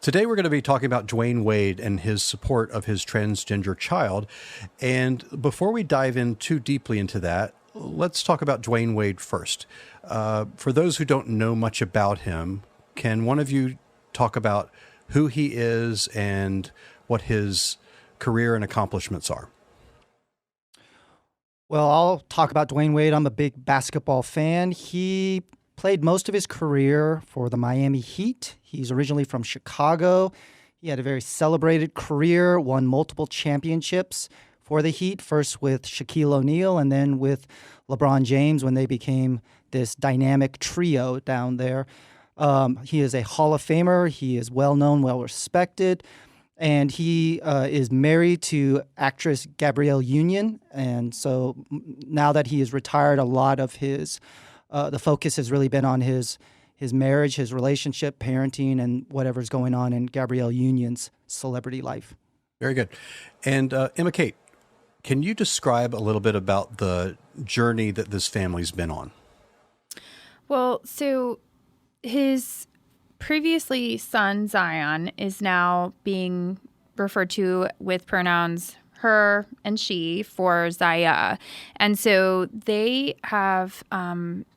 Today we're going to be talking about Dwyane Wade and his support of his transgender child. And before we dive in too deeply into that, let's talk about Dwyane Wade first. For those who don't know much about him, can one of you talk about who he is and what his career and accomplishments are? Well, I'll talk about Dwyane Wade. I'm a big basketball fan. He played most of his career for the Miami Heat. He's originally from Chicago. He had a very celebrated career, won multiple championships for the Heat, first with Shaquille O'Neal and then with LeBron James when they became this dynamic trio down there. He is a Hall of Famer. He is well-known, well-respected. And he is married to actress Gabrielle Union. And so now that he is retired, a lot of his the focus has really been on his marriage, his relationship, parenting, and whatever's going on in Gabrielle Union's celebrity life. Very good. And Emma Kate, can you describe a little bit about the journey that this family's been on? Well, so his previously son, Zion, is now being referred to with pronouns her and she for Zaya. And so they have,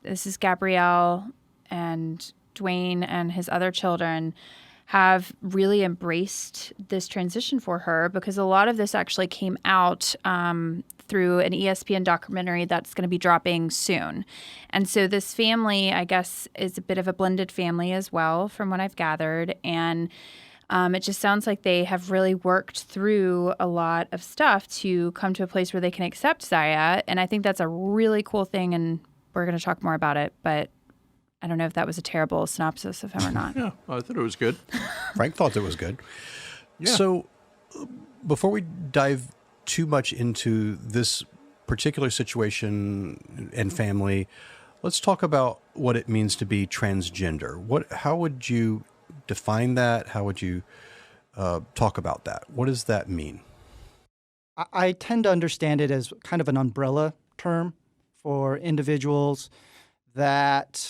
this is Gabrielle and Dwyane and his other children have really embraced this transition for her because a lot of this actually came out through an ESPN documentary that's going to be dropping soon. And so this family, I guess, is a bit of a blended family as well, from what I've gathered. And it just sounds like they have really worked through a lot of stuff to come to a place where they can accept Zaya. And I think that's a really cool thing, and we're going to talk more about it. But I don't know if that was a terrible synopsis of him or not. Yeah, I thought it was good. Frank thought it was good. Yeah. So before we dive too much into this particular situation and family, let's talk about what it means to be transgender. How would you define that? How would you talk about that? What does that mean? I tend to understand it as kind of an umbrella term for individuals that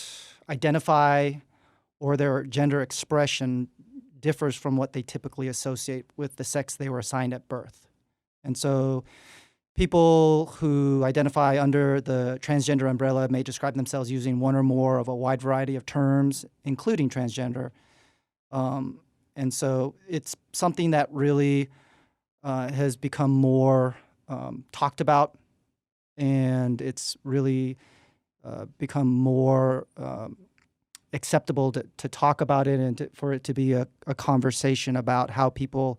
identify or their gender expression differs from what they typically associate with the sex they were assigned at birth. And so people who identify under the transgender umbrella may describe themselves using one or more of a wide variety of terms, including transgender. And so it's something that really has become more talked about, and it's really become more acceptable to talk about it and for it to be a conversation about how people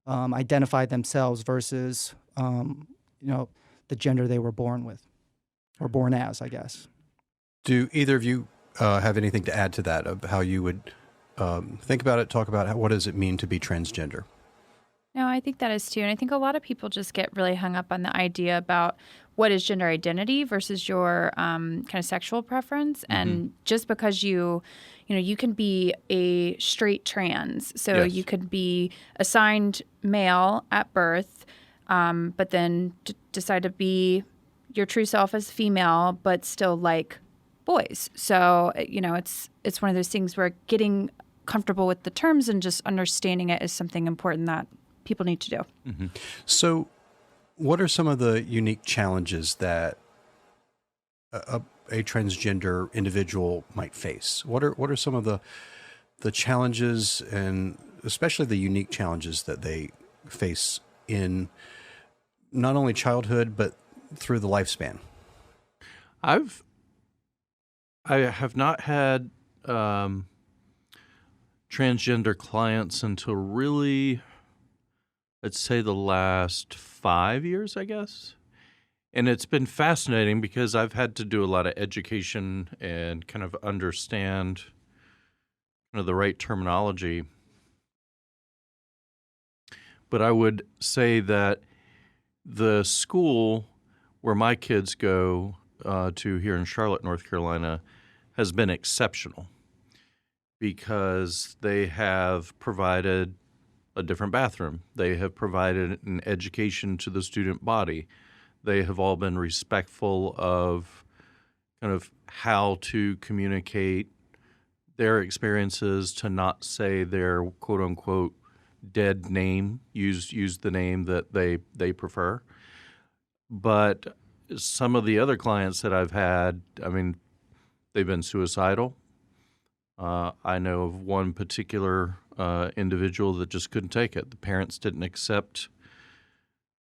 identify themselves versus, the gender they were born with or born as, I guess. Do either of you have anything to add to that of how you would think about it, talk about what does it mean to be transgender? No, I think that is too. And I think a lot of people just get really hung up on the idea about what is gender identity versus your kind of sexual preference. Mm-hmm. And just because you can be a straight trans. So Yes. you could be assigned male at birth, but then decide to be your true self as female, but still like boys. So, it's one of those things where getting comfortable with the terms and just understanding it is something important that people need to do. Mm-hmm. So what are some of the unique challenges that a transgender individual might face? What are some of the challenges, and especially the unique challenges that they face in not only childhood, but through the lifespan? I have not had transgender clients until really, let's say, the last 5 years, I guess. And it's been fascinating because I've had to do a lot of education and kind of understand the right terminology. But I would say that the school where my kids go to here in Charlotte, North Carolina, has been exceptional because they have provided a different bathroom. They have provided an education to the student body. They have all been respectful of kind of how to communicate their experiences to not say their quote unquote dead name, use the name that they prefer. But some of the other clients that I've had, I mean, they've been suicidal. I know of one particular individual that just couldn't take it. The parents didn't accept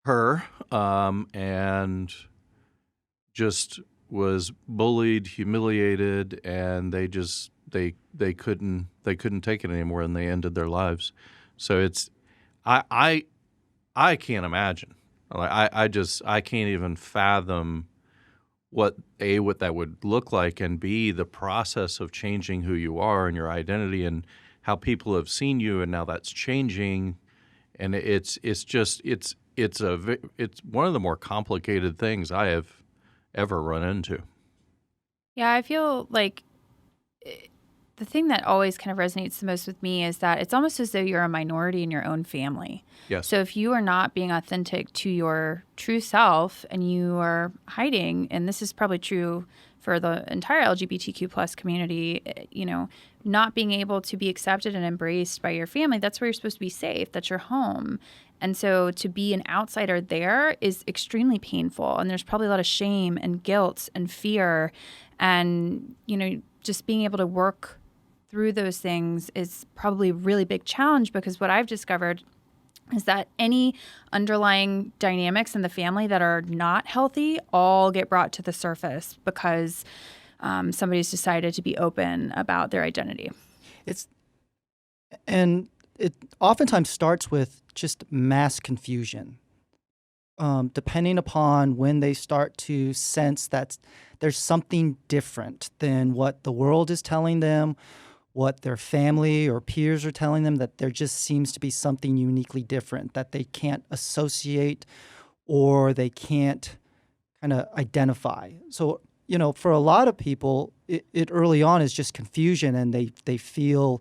her, and just was bullied, humiliated, and they couldn't take it anymore, and they ended their lives. So it's I can't imagine. I can't even fathom what that would look like, and B, the process of changing who you are and your identity and how people have seen you, and now that's changing, and it's one of the more complicated things I have ever run into. Yeah, I feel like the thing that always kind of resonates the most with me is that it's almost as though you're a minority in your own family. Yes. So if you are not being authentic to your true self and you are hiding, and this is probably true for the entire LGBTQ plus community, not being able to be accepted and embraced by your family, that's where you're supposed to be safe. That's your home. And so to be an outsider there is extremely painful. And there's probably a lot of shame and guilt and fear. And, just being able to work through those things is probably a really big challenge, because what I've discovered is that any underlying dynamics in the family that are not healthy all get brought to the surface because somebody's decided to be open about their identity. It oftentimes starts with just mass confusion. Depending upon when they start to sense that there's something different than what the world is telling them, what their family or peers are telling them, that there just seems to be something uniquely different that they can't associate or they can't kind of identify. So, for a lot of people, it early on is just confusion, and they feel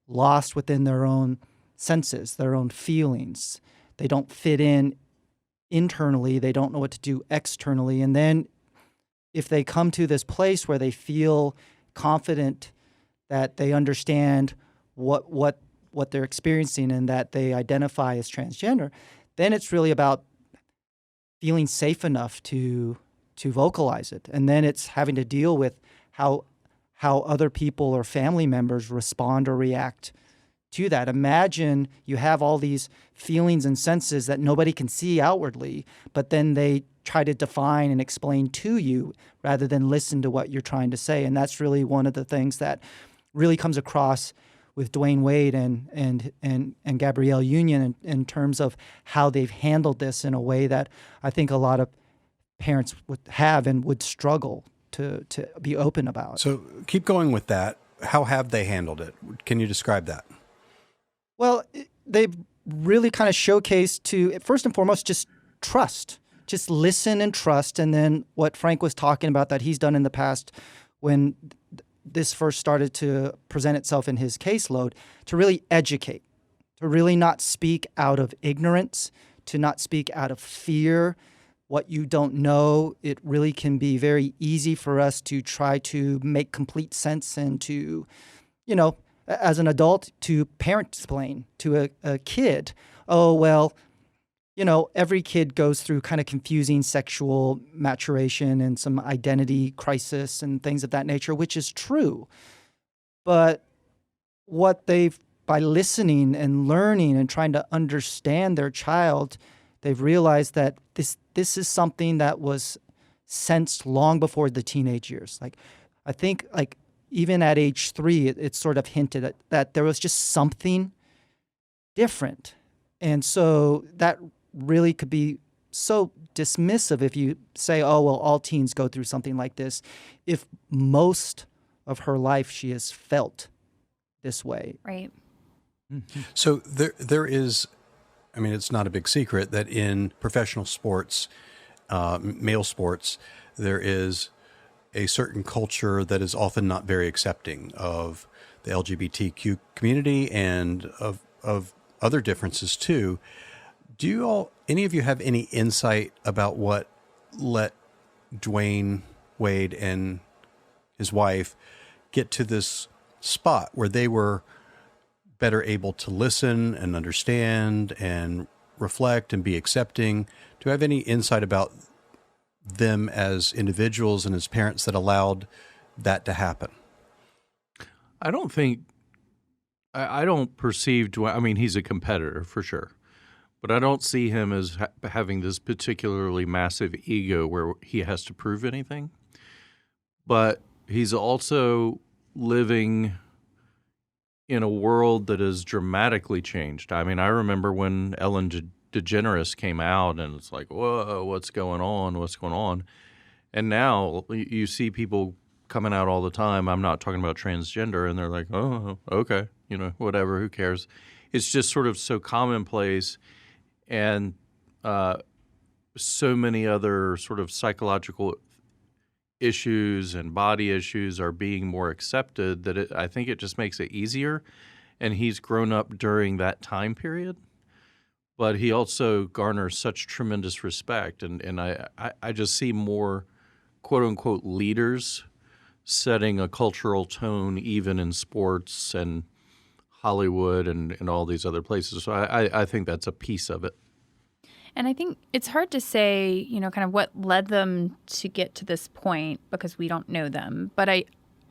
lost within their own senses, their own feelings. They don't fit in internally. They don't know what to do externally. And then if they come to this place where they feel confident that they understand what they're experiencing and that they identify as transgender, then it's really about feeling safe enough to vocalize it. And then it's having to deal with how other people or family members respond or react to that. Imagine you have all these feelings and senses that nobody can see outwardly, but then they try to define and explain to you rather than listen to what you're trying to say. And that's really one of the things that really comes across with Dwyane Wade and Gabrielle Union in terms of how they've handled this in a way that I think a lot of parents would have and would struggle to be open about. So keep going with that. How have they handled it? Can you describe that? Well, they've really kind of showcased to, first and foremost, just trust. Just listen and trust. And then what Frank was talking about that he's done in the past when this first started to present itself in his caseload, to really educate, to really not speak out of ignorance, to not speak out of fear, what you don't know. It really can be very easy for us to try to make complete sense and to, as an adult, to parent-explain to a kid, oh, well, every kid goes through kind of confusing sexual maturation and some identity crisis and things of that nature, which is true. But by listening and learning and trying to understand their child, they've realized that this is something that was sensed long before the teenage years. I think even at age 3, it's sort of hinted at that there was just something different. And so that really could be so dismissive if you say, oh, well, all teens go through something like this, if most of her life she has felt this way. Right. Mm-hmm. So there is, it's not a big secret that in professional sports, male sports, there is a certain culture that is often not very accepting of the LGBTQ community and of other differences too. Do any of you have any insight about what let Dwyane Wade and his wife get to this spot where they were better able to listen and understand and reflect and be accepting? Do you have any insight about them as individuals and as parents that allowed that to happen? I don't think I don't perceive Dwyane. I mean, he's a competitor for sure, but I don't see him as having this particularly massive ego where he has to prove anything. But he's also living in a world that has dramatically changed. I mean, I remember when Ellen DeGeneres came out, and it's like, whoa, what's going on? What's going on? And now you see people coming out all the time. I'm not talking about transgender, and they're like, oh, okay, whatever, who cares? It's just sort of so commonplace, and so many other sort of psychological issues and body issues are being more accepted that I think it just makes it easier. And he's grown up during that time period, but he also garners such tremendous respect. And I just see more quote unquote leaders setting a cultural tone, even in sports and Hollywood and all these other places. So I think that's a piece of it. And I think it's hard to say, kind of what led them to get to this point because we don't know them. But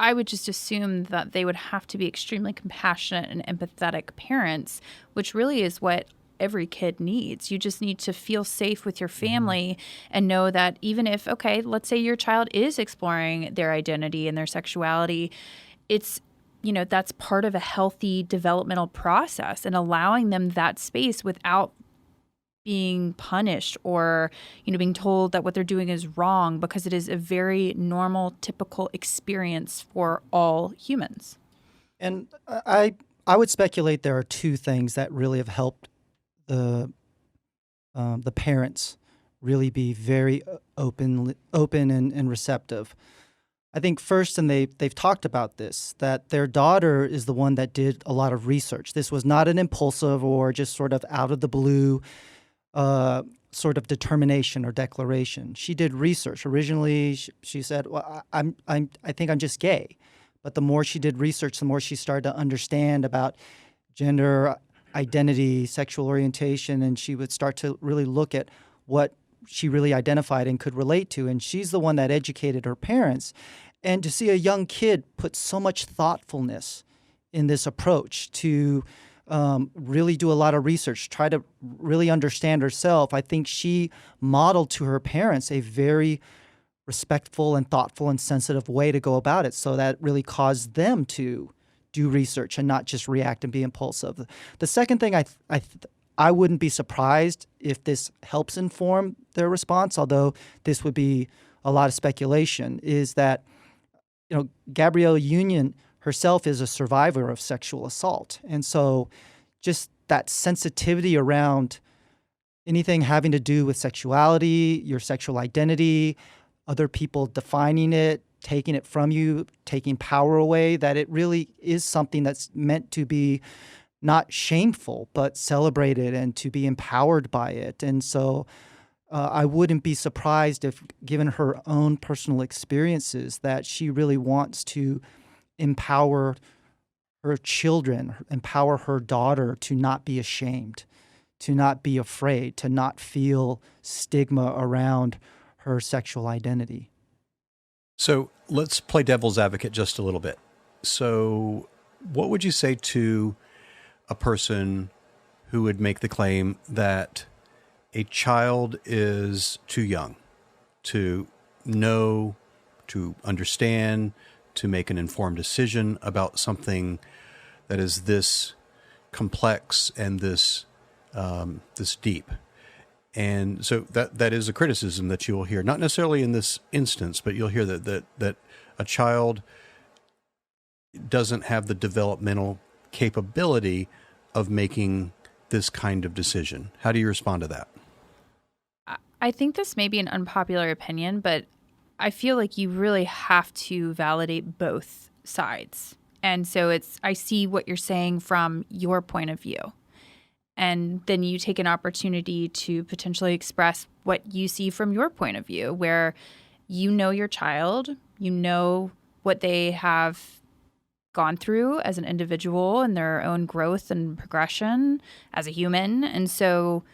I would just assume that they would have to be extremely compassionate and empathetic parents, which really is what every kid needs. You just need to feel safe with your family and know that even if, okay, let's say your child is exploring their identity and their sexuality, it's that's part of a healthy developmental process, and allowing them that space without being punished or, being told that what they're doing is wrong, because it is a very normal, typical experience for all humans. And I would speculate there are two things that really have helped the parents really be very open and receptive. I think first, and they've talked about this, that their daughter is the one that did a lot of research. This was not an impulsive or just sort of out of the blue sort of determination or declaration. She did research. Originally, she said, "Well, I think I'm just gay." But the more she did research, the more she started to understand about gender identity, sexual orientation, and she would start to really look at what she really identified and could relate to. And she's the one that educated her parents. And to see a young kid put so much thoughtfulness in this approach to really do a lot of research, try to really understand herself. I think she modeled to her parents a very respectful and thoughtful and sensitive way to go about it. So that really caused them to do research and not just react and be impulsive. The second thing, I wouldn't be surprised if this helps inform their response, although this would be a lot of speculation, is that Gabrielle Union herself is a survivor of sexual assault. And so just that sensitivity around anything having to do with sexuality, your sexual identity, other people defining it, taking it from you, taking power away, that it really is something that's meant to be not shameful, but celebrated and to be empowered by it. And so I wouldn't be surprised if, given her own personal experiences, that she really wants to empower her children, empower her daughter to not be ashamed, to not be afraid, to not feel stigma around her sexual identity. So let's play devil's advocate just a little bit. So what would you say to a person who would make the claim that a child is too young to know, to understand, to make an informed decision about something that is this complex and this deep? And so that is a criticism that you will hear, not necessarily in this instance, but you'll hear that a child doesn't have the developmental capability of making this kind of decision. How do you respond to that? I think this may be an unpopular opinion, but I feel like you really have to validate both sides. And so I see what you're saying from your point of view. And then you take an opportunity to potentially express what you see from your point of view, where you know your child, you know what they have gone through as an individual and their own growth and progression as a human. And so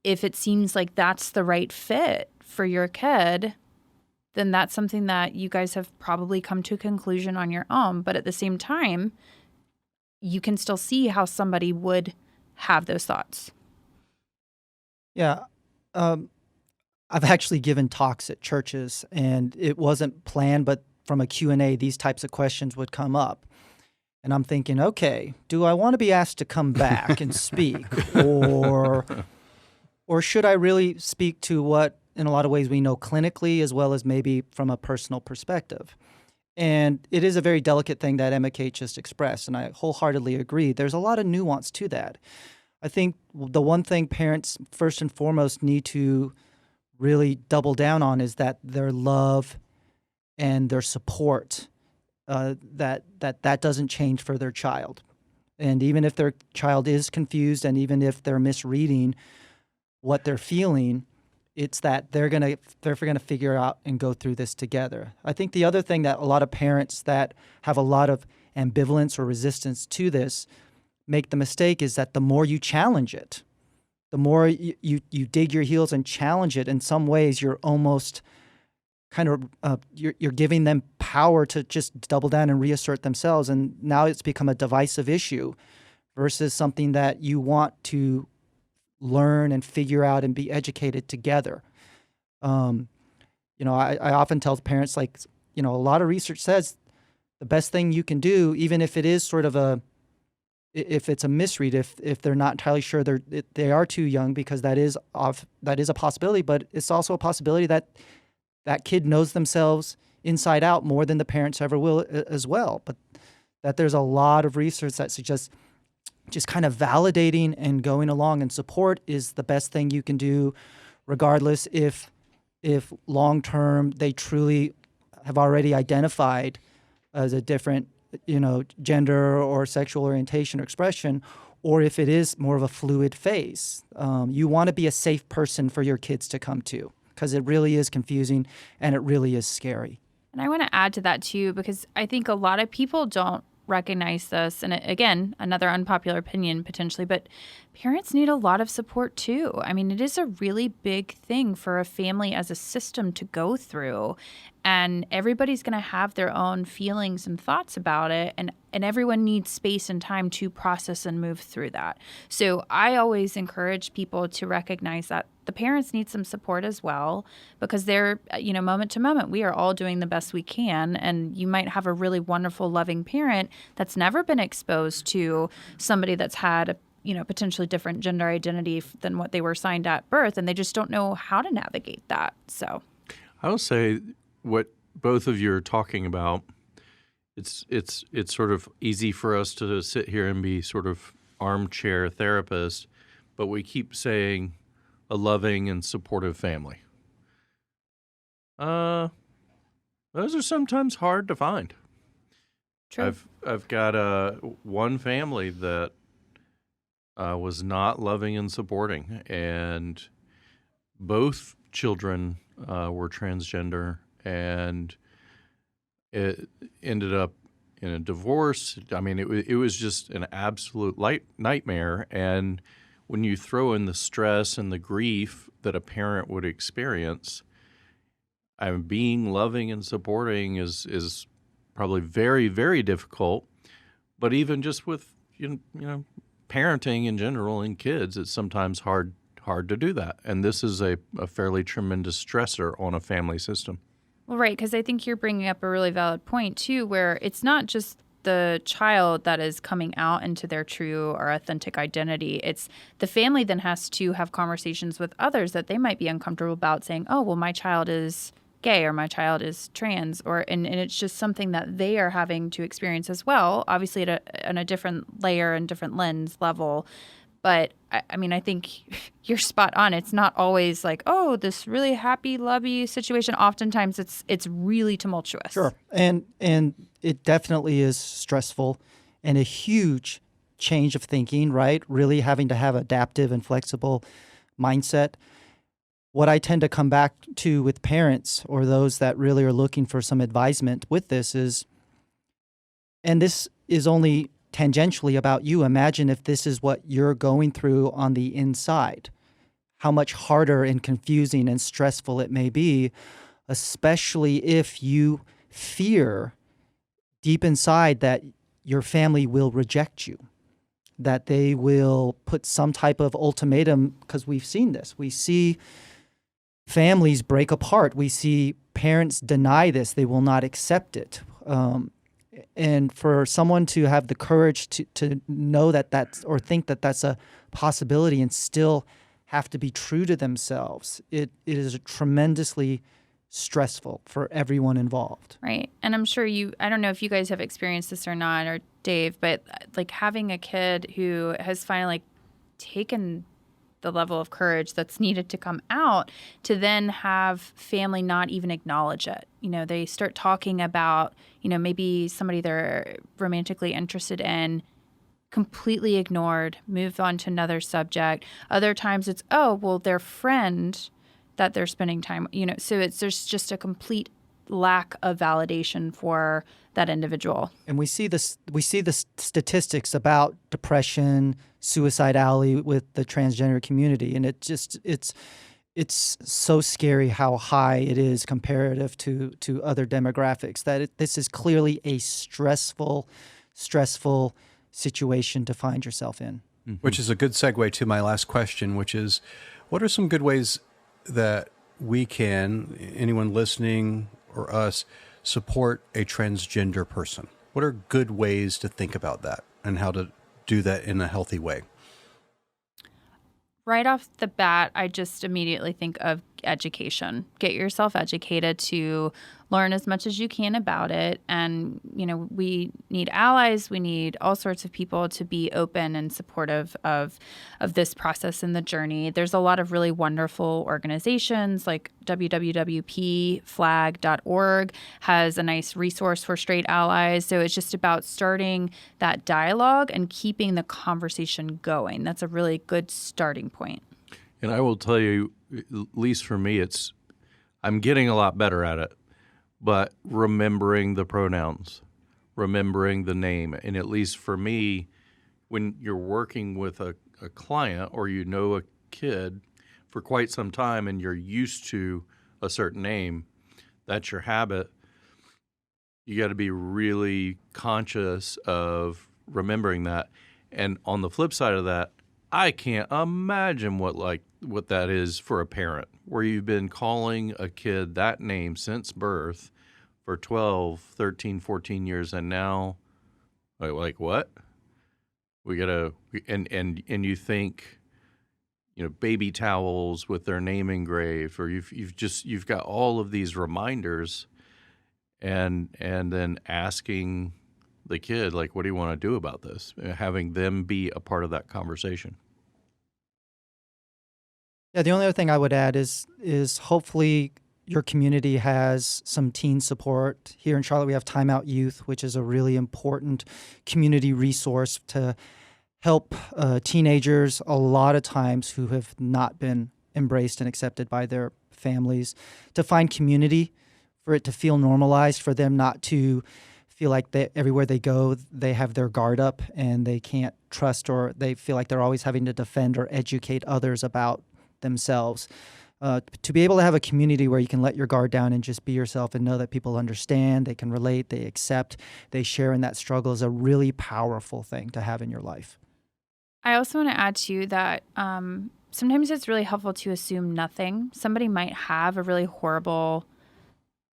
if it seems like that's the right fit for your kid, then that's something that you guys have probably come to a conclusion on your own. But at the same time, you can still see how somebody would have those thoughts. Yeah. I've actually given talks at churches, and it wasn't planned, but from a Q&A, these types of questions would come up. And I'm thinking, okay, do I want to be asked to come back and speak? Or should I really speak to what, in a lot of ways, we know clinically as well as maybe from a personal perspective? And it is a very delicate thing that Emma Kate just expressed, and I wholeheartedly agree. There's a lot of nuance to that. I think the one thing parents, first and foremost, need to really double down on is that their love and their support, that doesn't change for their child. And even if their child is confused and even if they're misreading what they're feeling, it's that they're gonna figure out and go through this together. I think the other thing that a lot of parents that have a lot of ambivalence or resistance to this make the mistake is that the more you challenge it, the more you dig your heels and challenge it, in some ways you're almost kind of you're giving them power to just double down and reassert themselves. And now it's become a divisive issue versus something that you want to learn and figure out and be educated together. I often tell parents, like, a lot of research says the best thing you can do, even if it is sort of if it's a misread, if they're not entirely sure they are too young, because that is a possibility, but it's also a possibility that that kid knows themselves inside out more than the parents ever will as well. But that there's a lot of research that suggests just kind of validating and going along, and support is the best thing you can do, regardless if long-term they truly have already identified as a different, gender or sexual orientation or expression, or if it is more of a fluid phase. You want to be a safe person for your kids to come to, because it really is confusing and it really is scary. And I want to add to that too, because I think a lot of people don't recognize this. And again, another unpopular opinion potentially, but parents need a lot of support too. I mean, it is a really big thing for a family as a system to go through. And everybody's going to have their own feelings and thoughts about it. And everyone needs space and time to process and move through that. So I always encourage people to recognize that the parents need some support as well, because they're, moment to moment, we are all doing the best we can. And you might have a really wonderful, loving parent that's never been exposed to somebody that's had a potentially different gender identity than what they were assigned at birth, and they just don't know how to navigate that. So I will say what both of you are talking about, it's sort of easy for us to sit here and be sort of armchair therapists, but we keep saying a loving and supportive family. Those are sometimes hard to find. true. I've got one family that was not loving and supporting, and both children were transgender, and it ended up in a divorce. I mean, it was just an absolute nightmare. And when you throw in the stress and the grief that a parent would experience, being loving and supporting is probably very, very difficult. But even just with parenting in general and kids, it's sometimes hard to do that. And this is a fairly tremendous stressor on a family system. Well, right, because I think you're bringing up a really valid point, too, where it's not just the child that is coming out into their true or authentic identity. It's the family then has to have conversations with others that they might be uncomfortable about, saying, oh, well, my child is gay or my child is trans, and it's just something that they are having to experience as well, obviously on a different layer and different lens level. But I mean, I think you're spot on. It's not always like, oh, this really happy, lovey situation. Oftentimes it's really tumultuous. Sure. And it definitely is stressful and a huge change of thinking, right? Really having to have adaptive and flexible mindset. What I tend to come back to with parents or those that really are looking for some advisement with this is And this is only tangentially about you. Imagine if this is what you're going through on the inside, how much harder and confusing and stressful it may be, especially if you fear deep inside that your family will reject you, that they will put some type of ultimatum, because we've seen this. We see families break apart. We see parents deny this. They will not accept it. And for someone to have the courage to know that that's, or think that that's a possibility and still have to be true to themselves, it is tremendously stressful for everyone involved. Right. And I'm sure I don't know if you guys have experienced this or not, or Dave, but like having a kid who has finally taken the level of courage that's needed to come out, to then have family not even acknowledge it. They start talking about, maybe somebody they're romantically interested in, completely ignored, moved on to another subject. Other times it's, oh, well, their friend that they're spending time, so there's just a complete lack of validation for that individual. And we see the statistics about depression, suicidality with the transgender community, and it's so scary how high it is comparative to other demographics, that this is clearly a stressful situation to find yourself in. Mm-hmm. Which is a good segue to my last question, which is, what are some good ways that we can, anyone listening or us, support a transgender person? What are good ways to think about that and how to do that in a healthy way? Right off the bat, I just immediately think of education. Get yourself educated to learn as much as you can about it. And, we need allies. We need all sorts of people to be open and supportive of this process and the journey. There's a lot of really wonderful organizations, like www.pflag.org has a nice resource for straight allies. So it's just about starting that dialogue and keeping the conversation going. That's a really good starting point. And I will tell you, at least for me, I'm getting a lot better at it. But remembering the pronouns, remembering the name, and at least for me, when you're working with a client or a kid for quite some time and you're used to a certain name, that's your habit, you got to be really conscious of remembering that. And on the flip side of that, I can't imagine what that is for a parent, where you've been calling a kid that name since birth for 12, 13, 14 years, and now, like what? We gotta, and you think, baby towels with their name engraved, or you've got all of these reminders, and then asking the kid, like, what do you want to do about this? Having them be a part of that conversation. Yeah, the only other thing I would add is hopefully your community has some teen support. Here in Charlotte, we have Time Out Youth, which is a really important community resource to help teenagers a lot of times who have not been embraced and accepted by their families, to find community, for it to feel normalized, for them not to feel like everywhere they go, they have their guard up and they can't trust, or they feel like they're always having to defend or educate others about themselves. To be able to have a community where you can let your guard down and just be yourself and know that people understand, they can relate, they accept, they share in that struggle is a really powerful thing to have in your life. I also want to add too that sometimes it's really helpful to assume nothing. Somebody might have a really horrible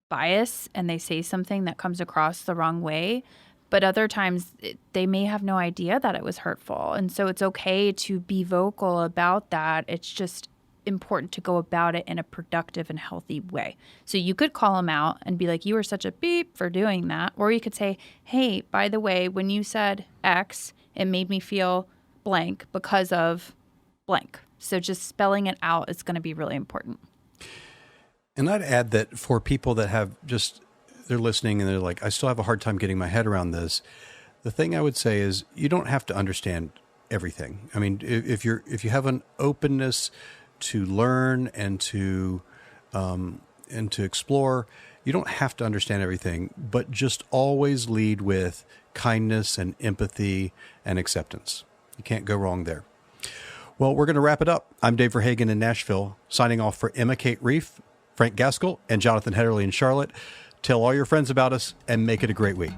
bias and they say something that comes across the wrong way, but other times they may have no idea that it was hurtful. And so it's okay to be vocal about that. It's just important to go about it in a productive and healthy way. So you could call them out and be like, you were such a beep for doing that. Or you could say, hey, by the way, when you said X, it made me feel blank because of blank. So just spelling it out is going to be really important. And I'd add that for people that they're listening and they're like, I still have a hard time getting my head around this. The thing I would say is you don't have to understand everything. I mean, if you have an openness to learn and to explore, you don't have to understand everything, but just always lead with kindness and empathy and acceptance. You can't go wrong there. Well, we're going to wrap it up. I'm Dave Verhagen in Nashville, signing off for Emma Kate Reef, Frank Gaskell, and Jonathan Hedderly in Charlotte. Tell all your friends about us and make it a great week.